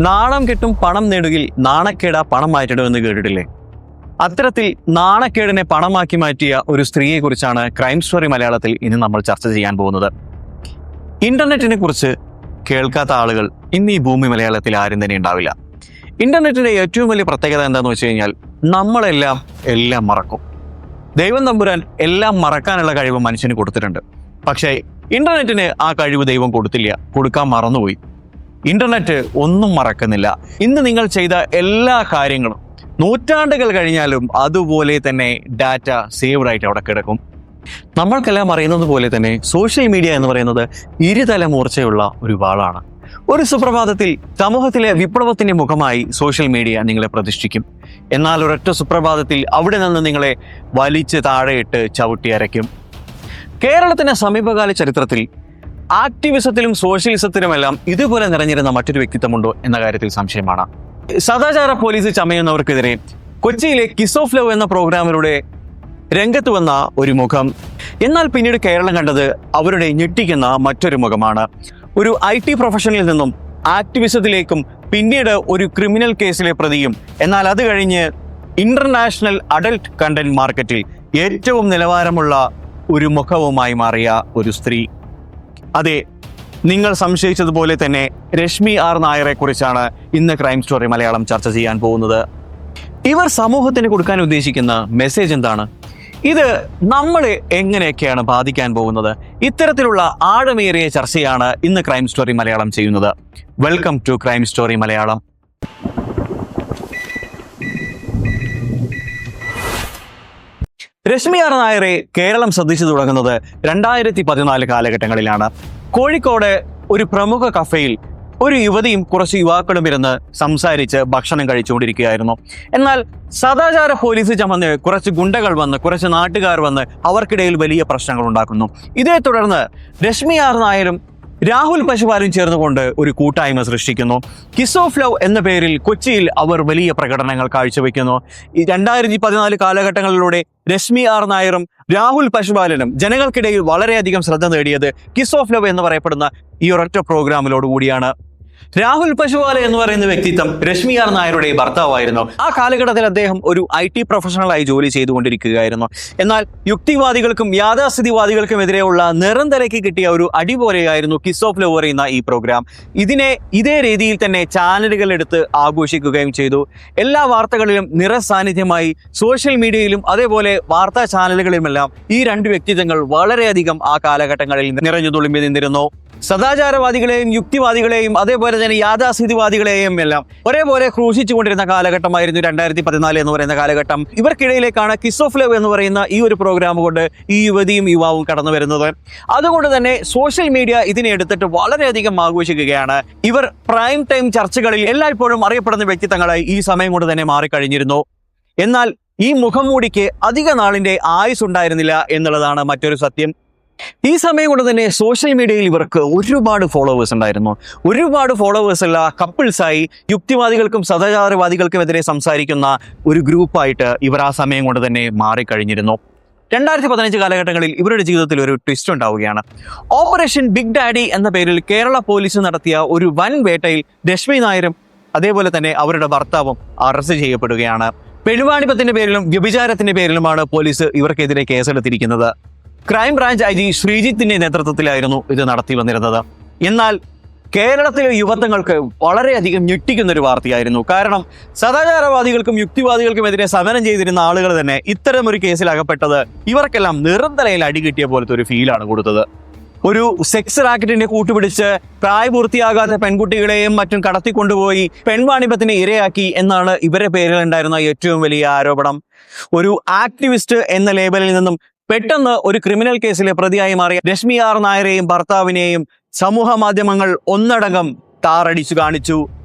നാണം കെട്ടും പണം നേടുകിൽ നാണക്കേട പണം മാറ്റിടുമെന്ന് കേട്ടിട്ടില്ലേ? അത്തരത്തിൽ നാണക്കേടിനെ പണമാക്കി മാറ്റിയ ഒരു സ്ത്രീയെ കുറിച്ചാണ് ക്രൈം സ്റ്റോറി മലയാളത്തിൽ ഇന്ന് നമ്മൾ ചർച്ച ചെയ്യാൻ പോകുന്നത്. ഇന്റർനെറ്റിനെ കുറിച്ച് കേൾക്കാത്ത ആളുകൾ ഇന്ന് ഈ ഭൂമി മലയാളത്തിൽ ആരും തന്നെ ഉണ്ടാവില്ല. ഇന്റർനെറ്റിന്റെ ഏറ്റവും വലിയ പ്രത്യേകത എന്താണെന്ന് വെച്ച് കഴിഞ്ഞാൽ എല്ലാം മറക്കും. ദൈവം തമ്പുരാൻ എല്ലാം മറക്കാനുള്ള കഴിവ് മനുഷ്യന് കൊടുത്തിട്ടുണ്ട്. പക്ഷേ ഇന്റർനെറ്റിന് ആ കഴിവ് ദൈവം കൊടുക്കാൻ മറന്നുപോയി. ഇന്റർനെറ്റ് ഒന്നും മറക്കുന്നില്ല. ഇന്ന് നിങ്ങൾ ചെയ്ത എല്ലാ കാര്യങ്ങളും നൂറ്റാണ്ടുകൾ കഴിഞ്ഞാലും അതുപോലെ തന്നെ ഡാറ്റ സേവ്ഡ് ആയിട്ട് അവിടെ കിടക്കും. നമ്മൾക്കെല്ലാം അറിയുന്നത് പോലെ തന്നെ സോഷ്യൽ മീഡിയ എന്ന് പറയുന്നത് ഇരുതല മൂർച്ചയുള്ള ഒരു വാളാണ്. ഒരു സുപ്രഭാതത്തിൽ സമൂഹത്തിലെ വിപ്ലവത്തിന്റെ മുഖമായി സോഷ്യൽ മീഡിയ നിങ്ങളെ പ്രതിഷ്ഠിക്കും. എന്നാൽ ഒരൊറ്റ സുപ്രഭാതത്തിൽ അവിടെ നിന്ന് നിങ്ങളെ വലിച്ച് താഴെയിട്ട് ചവിട്ടി അരയ്ക്കും. കേരളത്തിന്റെ സമീപകാല ചരിത്രത്തിൽ ആക്ടിവിസത്തിലും സോഷ്യലിസത്തിലുമെല്ലാം ഇതുപോലെ നിറഞ്ഞിരുന്ന മറ്റൊരു വ്യക്തിത്വമുണ്ടോ എന്ന കാര്യത്തിൽ സംശയമാണ്. സദാചാര പോലീസ് ചമയുന്നവർക്കെതിരെ കൊച്ചിയിലെ കിസ് ഓഫ് ലവ് എന്ന പ്രോഗ്രാമിലൂടെ രംഗത്ത് വന്ന ഒരു മുഖം. എന്നാൽ പിന്നീട് കേരളം കണ്ടത് അവരുടെ ഞെട്ടിക്കുന്ന മറ്റൊരു മുഖമാണ്. ഒരു IT പ്രൊഫഷനിൽ നിന്നും ആക്ടിവിസത്തിലേക്കും പിന്നീട് ഒരു ക്രിമിനൽ കേസിലെ പ്രതിയും, എന്നാൽ അത് കഴിഞ്ഞ് ഇന്റർനാഷണൽ അഡൽട്ട് കണ്ടന്റ് മാർക്കറ്റിൽ ഏറ്റവും നിലവാരമുള്ള ഒരു മുഖവുമായി മാറിയ ഒരു സ്ത്രീ. അതെ, നിങ്ങൾ സംശയിച്ചതുപോലെ തന്നെ രശ്മി ആർ നായരെ കുറിച്ചാണ് ഇന്ന് ക്രൈം സ്റ്റോറി മലയാളം ചർച്ച ചെയ്യാൻ പോകുന്നത്. ഇവർ സമൂഹത്തിന് കൊടുക്കാൻ ഉദ്ദേശിക്കുന്ന മെസ്സേജ് എന്താണ്? ഇത് നമ്മളെ എങ്ങനെയൊക്കെയാണ് ബാധിക്കാൻ പോകുന്നത്? ഇത്തരത്തിലുള്ള ആഴമേറിയ ചർച്ചയാണ് ഇന്ന് ക്രൈം സ്റ്റോറി മലയാളം ചെയ്യുന്നത്. Welcome to crime story Malayalam. Rashmi R നായരെ കേരളം ശ്രദ്ധിച്ചു തുടങ്ങുന്നത് 2014 കാലഘട്ടങ്ങളിലാണ്. കോഴിക്കോട് ഒരു പ്രമുഖ കഫേയിൽ ഒരു യുവതിയും കുറച്ച് യുവാക്കളും ഇരുന്ന് സംസാരിച്ച് ഭക്ഷണം കഴിച്ചുകൊണ്ടിരിക്കുകയായിരുന്നു. എന്നാൽ സദാചാര പോലീസ് ചമന്ന് കുറച്ച് ഗുണ്ടകൾ വന്ന്, കുറച്ച് നാട്ടുകാർ വന്ന് അവർക്കിടയിൽ വലിയ പ്രശ്നങ്ങൾ ഉണ്ടാക്കുന്നു. ഇതേ തുടർന്ന് രശ്മി ആർ നായരും രാഹുൽ പശുപാലും ചേർന്നുകൊണ്ട് ഒരു കൂട്ടായ്മ സൃഷ്ടിക്കുന്നു. കിസ് ഓഫ് ലവ് എന്ന പേരിൽ കൊച്ചിയിൽ അവർ വലിയ പ്രകടനങ്ങൾ കാഴ്ചവെക്കുന്നു. 2014 കാലഘട്ടങ്ങളിലൂടെ രശ്മി ആർ നായരും രാഹുൽ പശുപാലനും ജനങ്ങൾക്കിടയിൽ വളരെയധികം ശ്രദ്ധ നേടിയത് കിസ് ഓഫ് ലവ് എന്ന് പറയപ്പെടുന്ന ഈ ഒരൊറ്റ പ്രോഗ്രാമിലോടുകൂടിയാണ്. രാഹുൽ പശുപാല എന്ന് പറയുന്ന വ്യക്തിത്വം രശ്മി ആർ നായരുടെ ഭർത്താവായിരുന്നു. ആ കാലഘട്ടത്തിൽ അദ്ദേഹം ഒരു IT പ്രൊഫഷണലായി ജോലി ചെയ്തുകൊണ്ടിരിക്കുകയായിരുന്നു. എന്നാൽ യുക്തിവാദികൾക്കും യാഥാസ്ഥിതിവാദികൾക്കും എതിരെയുള്ള നിരന്തരയ്ക്ക് കിട്ടിയ ഒരു അടി പോലെയായിരുന്നു കിസ് ഓഫ് ലവ് പറയുന്ന ഈ പ്രോഗ്രാം. ഇതിനെ ഇതേ രീതിയിൽ തന്നെ ചാനലുകൾ എടുത്ത് ആഘോഷിക്കുകയും ചെയ്തു. എല്ലാ വാർത്തകളിലും നിറസാന്നിധ്യമായി സോഷ്യൽ മീഡിയയിലും അതേപോലെ വാർത്താ ചാനലുകളിലുമെല്ലാം ഈ രണ്ട് വ്യക്തിത്വങ്ങൾ വളരെയധികം ആ കാലഘട്ടങ്ങളിൽ നിറഞ്ഞു തുളുമ്പി നിന്നിരുന്നു. സദാചാരവാദികളെയും യുക്തിവാദികളെയും അതേപോലെ തന്നെ യാഥാസ്ഥിതിവാദികളെയും എല്ലാം ഒരേപോലെ ക്രൂശിച്ചുകൊണ്ടിരുന്ന കാലഘട്ടമായിരുന്നു 2014 എന്ന് പറയുന്ന കാലഘട്ടം. ഇവർക്കിടയിലേക്കാണ് കിസ് ഓഫ് ലവ് എന്ന് പറയുന്ന ഈ ഒരു പ്രോഗ്രാം കൊണ്ട് ഈ യുവതിയും യുവാവും കടന്നു വരുന്നത്. അതുകൊണ്ട് തന്നെ സോഷ്യൽ മീഡിയ ഇതിനെ എടുത്തിട്ട് വളരെയധികം ആഘോഷിക്കുകയാണ്. ഇവർ പ്രൈം ടൈം ചർച്ചകളിൽ എല്ലായ്പ്പോഴും അറിയപ്പെടുന്ന വ്യക്തിത്വങ്ങളായി ഈ സമയം കൊണ്ട് തന്നെ മാറിക്കഴിഞ്ഞിരുന്നു. എന്നാൽ ഈ മുഖംമൂടിക്ക് അധിക നാളിന്റെ ആയുസ് ഉണ്ടായിരുന്നില്ല എന്നുള്ളതാണ് മറ്റൊരു സത്യം. ഈ സമയം കൊണ്ട് തന്നെ സോഷ്യൽ മീഡിയയിൽ ഇവർക്ക് ഒരുപാട് ഫോളോവേഴ്സ് ഉണ്ടായിരുന്നു. ഒരുപാട് ഫോളോവേഴ്സ് ഉള്ള കപ്പിൾസായി യുക്തിവാദികൾക്കും സദാചാരവാദികൾക്കും എതിരെ സംസാരിക്കുന്ന ഒരു ഗ്രൂപ്പായിട്ട് ഇവർ ആ സമയം കൊണ്ട് തന്നെ മാറിക്കഴിഞ്ഞിരുന്നു. 2015 കാലഘട്ടങ്ങളിൽ ഇവരുടെ ജീവിതത്തിൽ ഒരു ട്വിസ്റ്റ് ഉണ്ടാവുകയാണ്. ഓപ്പറേഷൻ ബിഗ് ഡാഡി എന്ന പേരിൽ കേരള പോലീസ് നടത്തിയ ഒരു വൻ വേട്ടയിൽ രശ്മി നായരും അതേപോലെ തന്നെ അവരുടെ ഭർത്താവും അറസ്റ്റ് ചെയ്യപ്പെടുകയാണ്. പെരുവാണിപ്പത്തിന്റെ പേരിലും വ്യഭിചാരത്തിന്റെ പേരിലുമാണ് പോലീസ് ഇവർക്കെതിരെ കേസെടുത്തിരിക്കുന്നത്. ക്രൈം ബ്രാഞ്ച് IG ശ്രീജിത്തിന്റെ നേതൃത്വത്തിലായിരുന്നു ഇത് നടത്തി വന്നിരുന്നത്. എന്നാൽ കേരളത്തിലെ യുവത്വങ്ങൾക്ക് വളരെയധികം ഞെട്ടിക്കുന്ന ഒരു വാർത്തയായിരുന്നു. കാരണം സദാചാരവാദികൾക്കും യുക്തിവാദികൾക്കും എതിരെ സമരം ചെയ്തിരുന്ന ആളുകൾ തന്നെ ഇത്തരമൊരു കേസിൽ അകപ്പെട്ടത് ഇവർക്കെല്ലാം നിരന്തരയിൽ അടികിട്ടിയ പോലത്തെ ഒരു ഫീലാണ് കൊടുത്തത്. ഒരു സെക്സ് റാക്കറ്റിന്റെ കൂട്ടുപിടിച്ച് പ്രായപൂർത്തിയാകാത്ത പെൺകുട്ടികളെയും മറ്റും കടത്തിക്കൊണ്ടുപോയി പെൺവാണിഭത്തിന് ഇരയാക്കി എന്നാണ് ഇവരുടെ പേരിൽ ഉണ്ടായിരുന്ന ഏറ്റവും വലിയ ആരോപണം. ഒരു ആക്ടിവിസ്റ്റ് എന്ന ലേബലിൽ നിന്നും പെട്ടെന്ന് ഒരു ക്രിമിനൽ കേസിലെ പ്രതിയായി മാറിയ രശ്മി ആർ നായരെയും ഭർത്താവിനെയും സമൂഹ മാധ്യമങ്ങൾ ഒന്നടങ്കം താറടിച്ചു കാണിച്ചു.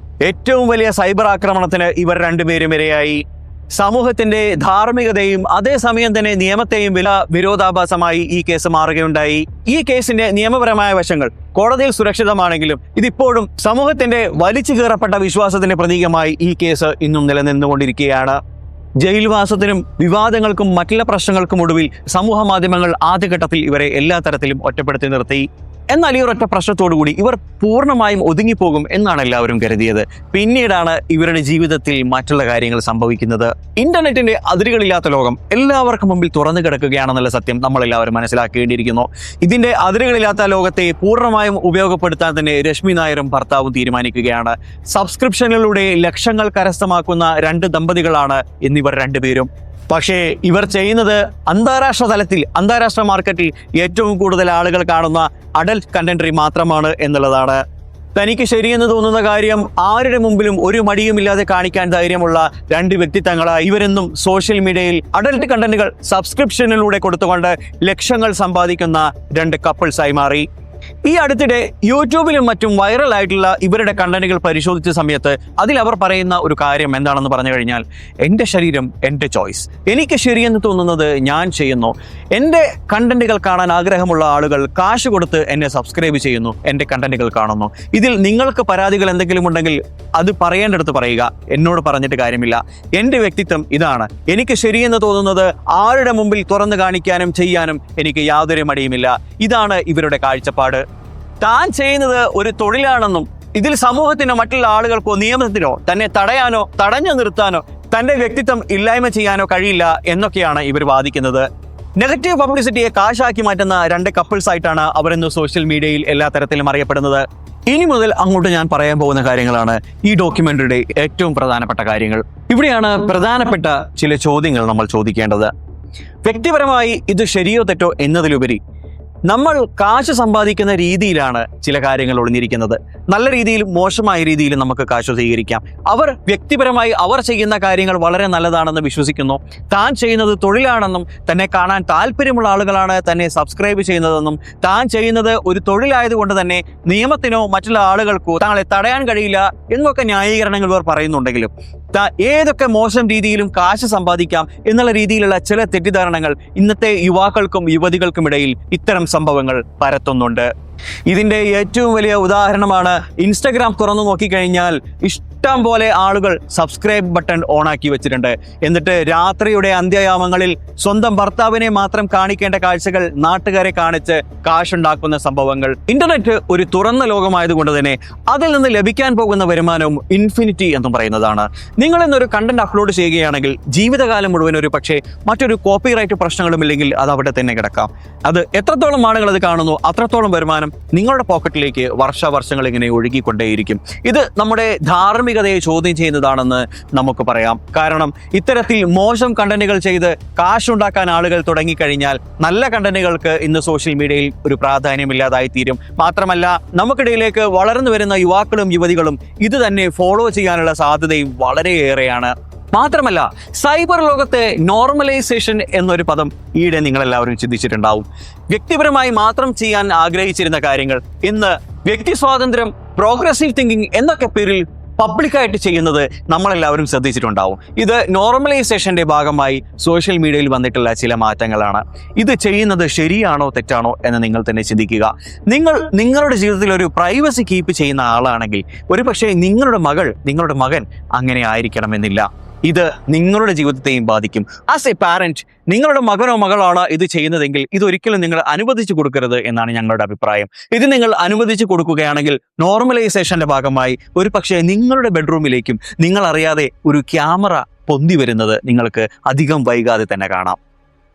ഏറ്റവും വലിയ സൈബർ ആക്രമണത്തിന് ഇവർ രണ്ടുപേരും ഇരയായി. സമൂഹത്തിന്റെ ധാർമ്മികതയും അതേസമയം തന്നെ നിയമത്തെയും വിരോധാഭാസമായി ഈ കേസ് മാറുകയുണ്ടായി. ഈ കേസിന്റെ നിയമപരമായ വശങ്ങൾ കോടതിയിൽ സുരക്ഷിതമാണെങ്കിലും ഇതിപ്പോഴും സമൂഹത്തിന്റെ വലിച്ചു കീറപ്പെട്ട വിശ്വാസത്തിന്റെ പ്രതീകമായി ഈ കേസ് ഇന്നും നിലനിന്നുകൊണ്ടിരിക്കുകയാണ്. ജയിൽവാസത്തിനും വിവാദങ്ങൾക്കും മറ്റുള്ള പ്രശ്നങ്ങൾക്കും ഒടുവിൽ സമൂഹ മാധ്യമങ്ങൾ ആദ്യഘട്ടത്തിൽ ഇവരെ എല്ലാ തരത്തിലും ഒറ്റപ്പെടുത്തി നിർത്തി. എന്നാൽ ഈ ഒരൊറ്റ പ്രശ്നത്തോടു കൂടി ഇവർ പൂർണ്ണമായും ഒതുങ്ങിപ്പോകും എന്നാണ് എല്ലാവരും കരുതിയത്. പിന്നീടാണ് ഇവരുടെ ജീവിതത്തിൽ മറ്റുള്ള കാര്യങ്ങൾ സംഭവിക്കുന്നത്. ഇന്റർനെറ്റിന്റെ അതിരുകളില്ലാത്ത ലോകം എല്ലാവർക്കും മുമ്പിൽ തുറന്നു കിടക്കുകയാണെന്നുള്ള സത്യം നമ്മളെല്ലാവരും മനസ്സിലാക്കേണ്ടിയിരിക്കുന്നു. ഇതിന്റെ അതിരുകളില്ലാത്ത ലോകത്തെ പൂർണ്ണമായും ഉപയോഗപ്പെടുത്താൻ തന്നെ രശ്മി നായരും ഭർത്താവും തീരുമാനിക്കുകയാണ്. സബ്സ്ക്രിപ്ഷനിലൂടെ ലക്ഷങ്ങൾ കരസ്ഥമാക്കുന്ന രണ്ട് ദമ്പതികളാണ് എന്നിവർ രണ്ടുപേരും. പക്ഷേ ഇവർ ചെയ്യുന്നത് അന്താരാഷ്ട്ര തലത്തിൽ, അന്താരാഷ്ട്ര മാർക്കറ്റിൽ ഏറ്റവും കൂടുതൽ ആളുകൾ കാണുന്ന അഡൽട്ട് കണ്ടന്ററി മാത്രമാണ് എന്നുള്ളതാണ്. തനിക്ക് ശരിയെന്ന് തോന്നുന്ന കാര്യം ആരുടെ മുമ്പിലും ഒരു മടിയുമില്ലാതെ കാണിക്കാൻ ധൈര്യമുള്ള രണ്ട് വ്യക്തിത്വങ്ങളായി ഇവരെന്നും സോഷ്യൽ മീഡിയയിൽ അഡൽട്ട് കണ്ടന്റുകൾ സബ്സ്ക്രിപ്ഷനിലൂടെ കൊടുത്തുകൊണ്ട് ലക്ഷങ്ങൾ സമ്പാദിക്കുന്ന രണ്ട് കപ്പിൾസായി മാറി. ഈ അടുത്തിടെ യൂട്യൂബിലും മറ്റും വൈറലായിട്ടുള്ള ഇവരുടെ കണ്ടന്റുകൾ പരിശോധിച്ച സമയത്ത് അതിൽ അവർ പറയുന്ന ഒരു കാര്യം എന്താണെന്ന് പറഞ്ഞു കഴിഞ്ഞാൽ, എൻ്റെ ശരീരം എൻ്റെ ചോയ്സ്, എനിക്ക് ശരിയെന്ന് തോന്നുന്നത് ഞാൻ ചെയ്യുന്നു. എൻ്റെ കണ്ടന്റുകൾ കാണാൻ ആഗ്രഹമുള്ള ആളുകൾ കാശ് കൊടുത്ത് എന്നെ സബ്സ്ക്രൈബ് ചെയ്യുന്നു, എൻ്റെ കണ്ടന്റുകൾ കാണുന്നു. ഇതിൽ നിങ്ങൾക്ക് പരാതികൾ എന്തെങ്കിലും ഉണ്ടെങ്കിൽ അത് പറയേണ്ടടുത്ത് പറയുക, എന്നോട് പറഞ്ഞിട്ട് കാര്യമില്ല. എൻ്റെ വ്യക്തിത്വം ഇതാണ്, എനിക്ക് ശരിയെന്ന് തോന്നുന്നത് ആരുടെ മുമ്പിൽ തുറന്നു കാണിക്കാനും ചെയ്യാനും എനിക്ക് യാതൊരു മടിയുമില്ല. ഇതാണ് ഇവരുടെ കാഴ്ചപ്പാട്. താൻ ചെയ്യുന്നത് ഒരു തൊഴിലാണെന്നും ഇതിൽ സമൂഹത്തിനോ മറ്റുള്ള ആളുകൾക്കോ നിയമത്തിനോ തന്നെ തടയാനോ തടഞ്ഞു നിർത്താനോ തന്റെ വ്യക്തിത്വം ഇല്ലായ്മ ചെയ്യാനോ കഴിയില്ല എന്നൊക്കെയാണ് ഇവർ വാദിക്കുന്നത്. നെഗറ്റീവ് പബ്ലിസിറ്റിയെ കാശാക്കി മാറ്റുന്ന രണ്ട് കപ്പിൾസ് ആയിട്ടാണ് അവർ ഇന്ന് സോഷ്യൽ മീഡിയയിൽ എല്ലാ തരത്തിലും അറിയപ്പെടുന്നത്. ഇനി മുതൽ അങ്ങോട്ട് ഞാൻ പറയാൻ പോകുന്ന കാര്യങ്ങളാണ് ഈ ഡോക്യുമെന്ററിയുടെ ഏറ്റവും പ്രധാനപ്പെട്ട കാര്യങ്ങൾ. ഇവിടെയാണ് പ്രധാനപ്പെട്ട ചില ചോദ്യങ്ങൾ നമ്മൾ ചോദിക്കേണ്ടത്. വ്യക്തിപരമായി ഇത് ശരിയോ തെറ്റോ എന്നതിലുപരി നമ്മൾ കാശ് സമ്പാദിക്കുന്ന രീതിയിലാണ് ചില കാര്യങ്ങൾ ഒളിഞ്ഞിരിക്കുന്നത്. നല്ല രീതിയിലും മോശമായ രീതിയിലും നമുക്ക് കാശ് സ്വീകരിക്കാം. അവർ വ്യക്തിപരമായി അവർ ചെയ്യുന്ന കാര്യങ്ങൾ വളരെ നല്ലതാണെന്ന് വിശ്വസിക്കുന്നു. താൻ ചെയ്യുന്നത് തൊഴിലാണെന്നും തന്നെ കാണാൻ താല്പര്യമുള്ള ആളുകളാണ് തന്നെ സബ്സ്ക്രൈബ് ചെയ്യുന്നതെന്നും താൻ ചെയ്യുന്നത് ഒരു തൊഴിലായതുകൊണ്ട് തന്നെ നിയമത്തിനോ മറ്റുള്ള ആളുകൾക്കോ താങ്കളെ തടയാൻ കഴിയില്ല എന്നൊക്കെ ന്യായീകരണങ്ങൾ ഇവർ പറയുന്നുണ്ടെങ്കിലും ഏതൊക്കെ മോശം രീതിയിലും കാശ് സമ്പാദിക്കാം എന്നുള്ള രീതിയിലുള്ള ചില തെറ്റിദ്ധാരണകൾ ഇന്നത്തെ യുവാക്കൾക്കും യുവതികൾക്കും ഇടയിൽ ഇത്തരം സംഭവങ്ങൾ പരത്തുന്നുണ്ട്. ഇതിന്റെ ഏറ്റവും വലിയ ഉദാഹരണമാണ് ഇൻസ്റ്റഗ്രാം തുറന്നു നോക്കിക്കഴിഞ്ഞാൽ ഇഷ്ടം പോലെ ആളുകൾ സബ്സ്ക്രൈബ് ബട്ടൺ ഓണാക്കി വെച്ചിട്ടുണ്ട്. എന്നിട്ട് രാത്രിയുടെ അന്ത്യയാമങ്ങളിൽ സ്വന്തം ഭർത്താവിനെ മാത്രം കാണിക്കേണ്ട കാഴ്ചകൾ നാട്ടുകാരെ കാണിച്ച് കാശുണ്ടാക്കുന്ന സംഭവങ്ങൾ. ഇന്റർനെറ്റ് ഒരു തുറന്ന ലോകമായതുകൊണ്ട് തന്നെ അതിൽ നിന്ന് ലഭിക്കാൻ പോകുന്ന വരുമാനവും ഇൻഫിനിറ്റി എന്നും പറയുന്നതാണ്. നിങ്ങൾ ഇന്നൊരു കണ്ടന്റ് അപ്ലോഡ് ചെയ്യുകയാണെങ്കിൽ ജീവിതകാലം മുഴുവൻ ഒരു പക്ഷേ മറ്റൊരു കോപ്പിറൈറ്റ് പ്രശ്നങ്ങളും ഇല്ലെങ്കിൽ അത് അവിടെ തന്നെ കിടക്കാം. അത് എത്രത്തോളം ആളുകൾ അത് കാണുന്നു അത്രത്തോളം വരുമാനം നിങ്ങളുടെ പോക്കറ്റിലേക്ക് വർഷങ്ങൾ ഇങ്ങനെ ഒഴുകിക്കൊണ്ടേയിരിക്കും. ഇത് നമ്മുടെ ധാർമ്മികതയെ ചോദ്യം ചെയ്യുന്നതാണെന്ന് നമുക്ക് പറയാം. കാരണം ഇത്തരത്തിൽ മോശം കണ്ടന്റുകൾ ചെയ്ത് കാശുണ്ടാക്കാൻ ആളുകൾ തുടങ്ങിക്കഴിഞ്ഞാൽ നല്ല കണ്ടന്റുകൾക്ക് ഇന്ന് സോഷ്യൽ മീഡിയയിൽ ഒരു പ്രാധാന്യമില്ലാതായി തീരും. മാത്രമല്ല നമുക്കിടയിലേക്ക് വളർന്നു വരുന്ന യുവാക്കളും യുവതികളും ഇത് തന്നെ ഫോളോ ചെയ്യാനുള്ള സാധ്യതയും വളരെയേറെയാണ്. മാത്രമല്ല സൈബർ ലോകത്തെ നോർമലൈസേഷൻ എന്നൊരു പദം ഈയിടെ നിങ്ങളെല്ലാവരും ചിന്തിച്ചിട്ടുണ്ടാവും. വ്യക്തിപരമായി മാത്രം ചെയ്യാൻ ആഗ്രഹിച്ചിരുന്ന കാര്യങ്ങൾ ഇന്ന് വ്യക്തി സ്വാതന്ത്ര്യം, പ്രോഗ്രസീവ് തിങ്കിങ് എന്നൊക്കെ പേരിൽ പബ്ലിക്കായിട്ട് ചെയ്യുന്നത് നമ്മളെല്ലാവരും ശ്രദ്ധിച്ചിട്ടുണ്ടാവും. ഇത് നോർമലൈസേഷന്റെ ഭാഗമായി സോഷ്യൽ മീഡിയയിൽ വന്നിട്ടുള്ള ചില മാറ്റങ്ങളാണ്. ഇത് ചെയ്യുന്നത് ശരിയാണോ തെറ്റാണോ എന്ന് നിങ്ങൾ തന്നെ ചിന്തിക്കുക. നിങ്ങളുടെ ജീവിതത്തിൽ ഒരു പ്രൈവസി കീപ്പ് ചെയ്യുന്ന ആളാണെങ്കിൽ ഒരുപക്ഷെ നിങ്ങളുടെ മകൻ അങ്ങനെ ആയിരിക്കണമെന്നില്ല. ഇത് നിങ്ങളുടെ ജീവിതത്തെയും ബാധിക്കും. ആസ് എ പാരന്റ് നിങ്ങളുടെ മകനോ മകളാണ് ഇത് ചെയ്യുന്നതെങ്കിൽ ഇതൊരിക്കലും നിങ്ങൾ അനുവദിച്ചു കൊടുക്കരുത് എന്നാണ് ഞങ്ങളുടെ അഭിപ്രായം. ഇത് നിങ്ങൾ അനുവദിച്ചു കൊടുക്കുകയാണെങ്കിൽ നോർമലൈസേഷന്റെ ഭാഗമായി ഒരു പക്ഷേ നിങ്ങളുടെ ബെഡ്റൂമിലേക്കും നിങ്ങൾ അറിയാതെ ഒരു ക്യാമറ പൊന്തി വരുന്നത് നിങ്ങൾക്ക് അധികം വൈകാതെ തന്നെ കാണാം.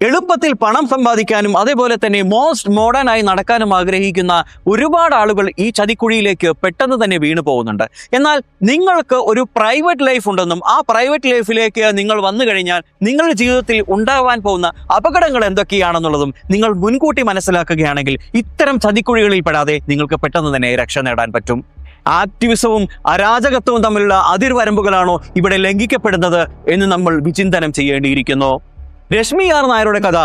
എളുപ്പത്തിൽ പണം സമ്പാദിക്കാനും അതേപോലെ തന്നെ മോസ്റ്റ് മോഡേൺ ആയി നടക്കാനും ആഗ്രഹിക്കുന്ന ഒരുപാട് ആളുകൾ ഈ ചതിക്കുഴിയിലേക്ക് പെട്ടെന്ന് തന്നെ വീണു പോകുന്നുണ്ട്. എന്നാൽ നിങ്ങൾക്ക് ഒരു പ്രൈവറ്റ് ലൈഫ് ഉണ്ടെന്നും ആ പ്രൈവറ്റ് ലൈഫിലേക്ക് നിങ്ങൾ വന്നു കഴിഞ്ഞാൽ നിങ്ങളുടെ ജീവിതത്തിൽ ഉണ്ടാവാൻ പോകുന്ന അപകടങ്ങൾ എന്തൊക്കെയാണെന്നുള്ളതും നിങ്ങൾ മുൻകൂട്ടി മനസ്സിലാക്കുകയാണെങ്കിൽ ഇത്തരം ചതിക്കുഴികളിൽ പെടാതെ നിങ്ങൾക്ക് പെട്ടെന്ന് തന്നെ രക്ഷ നേടാൻ പറ്റും. ആക്ടിവിസവും അരാജകത്വവും തമ്മിലുള്ള അതിർവരമ്പുകളാണോ ഇവിടെ ലംഘിക്കപ്പെടുന്നത് എന്ന് നമ്മൾ വിചിന്തനം ചെയ്യേണ്ടിയിരിക്കുന്നു. രശ്മി ആർ നായരുടെ കഥ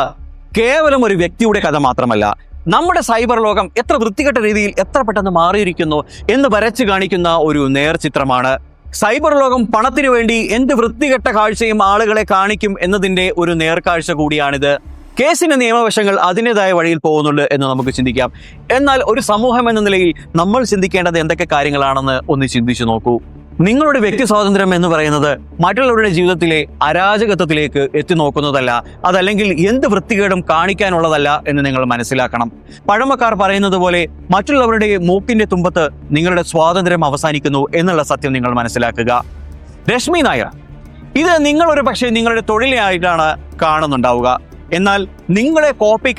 കേവലം ഒരു വ്യക്തിയുടെ കഥ മാത്രമല്ല, നമ്മുടെ സൈബർ ലോകം എത്ര വൃത്തികെട്ട രീതിയിൽ എത്ര പെട്ടെന്ന് മാറിയിരിക്കുന്നു എന്ന് വരച്ചു കാണിക്കുന്ന ഒരു നേർചിത്രമാണ്. സൈബർ ലോകം പണത്തിനു വേണ്ടി എന്ത് വൃത്തികെട്ട കാഴ്ചയും ആളുകളെ കാണിക്കും എന്നതിൻ്റെ ഒരു നേർക്കാഴ്ച കൂടിയാണിത്. കേസിന്റെ നിയമവശങ്ങൾ അതിൻ്റെതായ വഴിയിൽ പോകുന്നുണ്ട് എന്ന് നമുക്ക് ചിന്തിക്കാം. എന്നാൽ ഒരു സമൂഹം എന്ന നിലയിൽ നമ്മൾ ചിന്തിക്കേണ്ടത് എന്തൊക്കെ കാര്യങ്ങളാണെന്ന് ഒന്ന് ചിന്തിച്ചു നോക്കൂ. നിങ്ങളുടെ വ്യക്തി സ്വാതന്ത്ര്യം എന്ന് പറയുന്നത് മറ്റുള്ളവരുടെ ജീവിതത്തിലെ അരാജകത്വത്തിലേക്ക് എത്തി നോക്കുന്നതല്ല, അതല്ലെങ്കിൽ എന്ത് വൃത്തികേടും കാണിക്കാനുള്ളതല്ല എന്ന് നിങ്ങൾ മനസ്സിലാക്കണം. പഴമക്കാർ പറയുന്നത് പോലെ മറ്റുള്ളവരുടെ മൂക്കിന്റെ തുമ്പത്ത് നിങ്ങളുടെ സ്വാതന്ത്ര്യം അവസാനിക്കുന്നു എന്നുള്ള സത്യം നിങ്ങൾ മനസ്സിലാക്കുക. രശ്മി നായർ, ഇത് നിങ്ങൾ ഒരു പക്ഷേ നിങ്ങളുടെ തൊഴിലായിട്ടാണ് കാണുന്നുണ്ടാവുക. എന്നാൽ നിങ്ങളെ കോപ്പി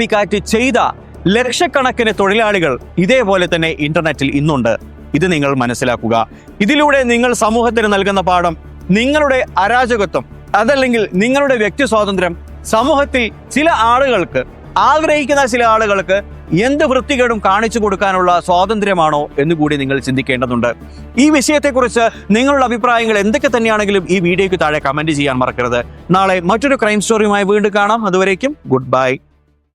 കാറ്റ് ചെയ്ത ലക്ഷക്കണക്കിന് തൊഴിലാളികൾ ഇതേപോലെ തന്നെ ഇന്റർനെറ്റിൽ ഇന്നുണ്ട്. ഇത് നിങ്ങൾ മനസ്സിലാക്കുക. ഇതിലൂടെ നിങ്ങൾ സമൂഹത്തിന് നൽകുന്ന പാഠം നിങ്ങളുടെ അരാജകത്വം, അതല്ലെങ്കിൽ നിങ്ങളുടെ വ്യക്തി സ്വാതന്ത്ര്യം സമൂഹത്തിൽ ആഗ്രഹിക്കുന്ന ചില ആളുകൾക്ക് എന്ത് വൃത്തികേടും കാണിച്ചു കൊടുക്കാനുള്ള സ്വാതന്ത്ര്യമാണോ എന്നുകൂടി നിങ്ങൾ ചിന്തിക്കേണ്ടതുണ്ട്. ഈ വിഷയത്തെക്കുറിച്ച് നിങ്ങളുടെ അഭിപ്രായങ്ങൾ എന്തൊക്കെ തന്നെയാണെങ്കിലും ഈ വീഡിയോയ്ക്ക് താഴെ കമന്റ് ചെയ്യാൻ മറക്കരുത്. നാളെ മറ്റൊരു ക്രൈം സ്റ്റോറിയുമായി വീണ്ടും കാണാം. അതുവരേക്കും ഗുഡ് ബൈ.